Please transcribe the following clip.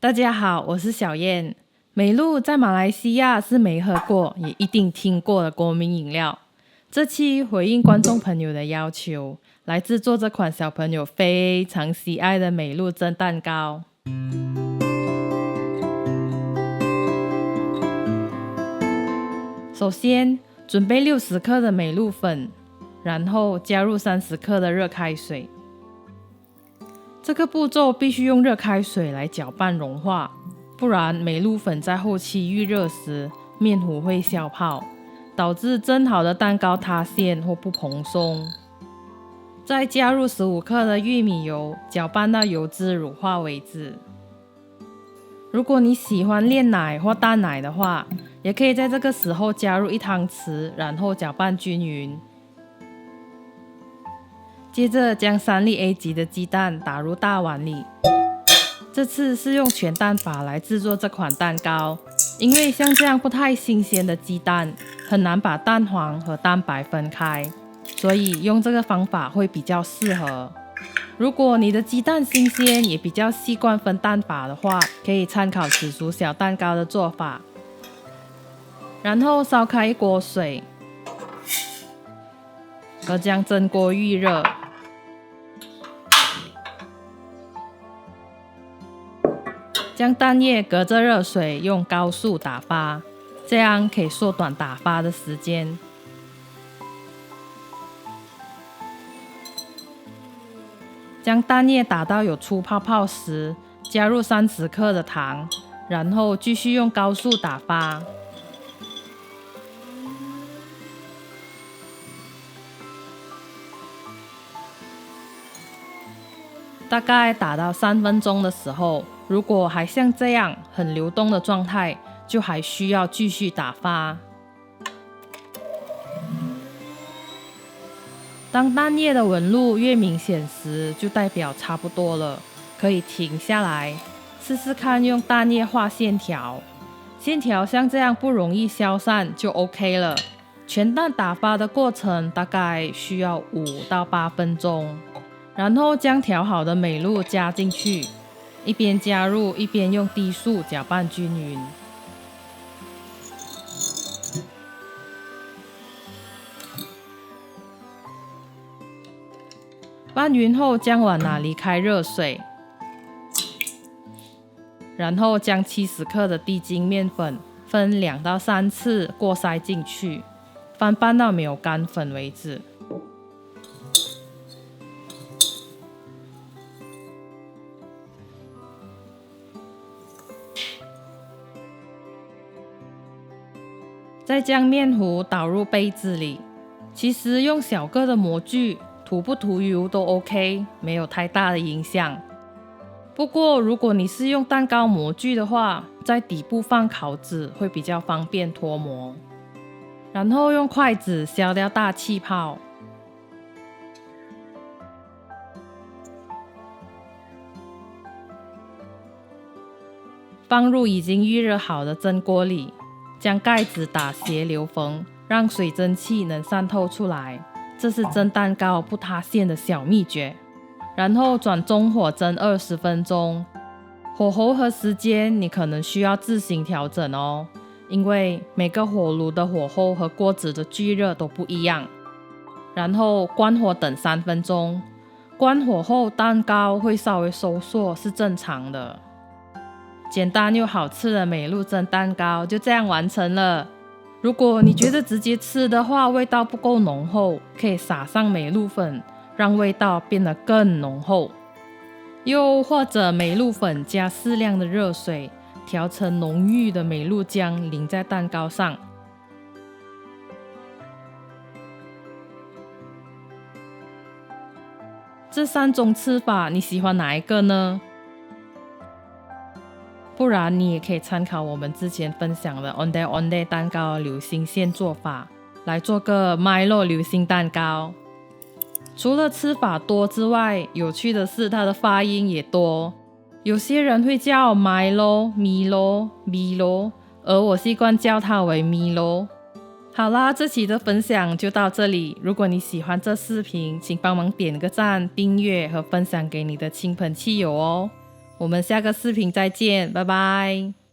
大家好，我是小燕。美露在马来西亚是没喝过也一定听过的国民饮料。这期回应观众朋友的要求，来制作这款小朋友非常喜爱的美露蒸蛋糕。首先准备60克的美露粉，然后加入30克的热开水。这个步骤必须用热开水来搅拌融化，不然美露粉在后期预热时，面糊会消泡，导致蒸好的蛋糕塌陷或不蓬松。再加入15克的玉米油，搅拌到油脂乳化为止。如果你喜欢炼奶或淡奶的话，也可以在这个时候加入1汤匙，然后搅拌均匀。接着将3粒 A 级的鸡蛋打入大碗里，这次是用全蛋法来制作这款蛋糕，因为像这样不太新鲜的鸡蛋很难把蛋黄和蛋白分开，所以用这个方法会比较适合。如果你的鸡蛋新鲜也比较习惯分蛋法的话，可以参考紫薯小蛋糕的做法。然后烧开一锅水，而将蒸锅预热。将蛋液隔着热水用高速打发，这样可以缩短打发的时间。将蛋液打到有出泡泡时，加入30克的糖，然后继续用高速打发。大概打到3分钟的时候，如果还像这样很流动的状态，就还需要继续打发。当蛋液的纹路越明显时，就代表差不多了，可以停下来试试看用蛋液画线条。线条像这样不容易消散就 OK 了。全蛋打发的过程大概需要5到8分钟。然后将调好的美露加进去，一边加入一边用低速搅拌均匀。拌匀后将碗拿离开热水，然后将70克的低筋面粉分2到3次过筛进去，翻拌到没有干粉为止。再将面糊倒入杯子里，其实用小个的模具涂不涂油都 OK， 没有太大的影响。不过如果你是用蛋糕模具的话，在底部放烤纸会比较方便脱模。然后用筷子削掉大气泡，放入已经预热好的蒸锅里。将盖子打斜留缝，让水蒸气能渗透出来，这是蒸蛋糕不塌陷的小秘诀。然后转中火蒸20分钟，火候和时间你可能需要自行调整哦，因为每个火炉的火候和锅子的聚热都不一样。然后关火等3分钟，关火后蛋糕会稍微收缩是正常的。简单又好吃的美露蒸蛋糕就这样完成了。如果你觉得直接吃的话味道不够浓厚，可以撒上美露粉，让味道变得更浓厚。又或者美露粉加适量的热水，调成浓郁的美露浆淋在蛋糕上。这3种吃法你喜欢哪一个呢？不然你也可以参考我们之前分享的 Ondeh Ondeh 蛋糕流心馅做法，来做个 Milo 流心蛋糕。除了吃法多之外，有趣的是它的发音也多，有些人会叫 Milo、Milo、Milo， 而我习惯叫它为 Milo。好啦，这期的分享就到这里。如果你喜欢这视频，请帮忙点个赞、订阅和分享给你的亲朋戚友哦。我们下个视频再见，拜拜。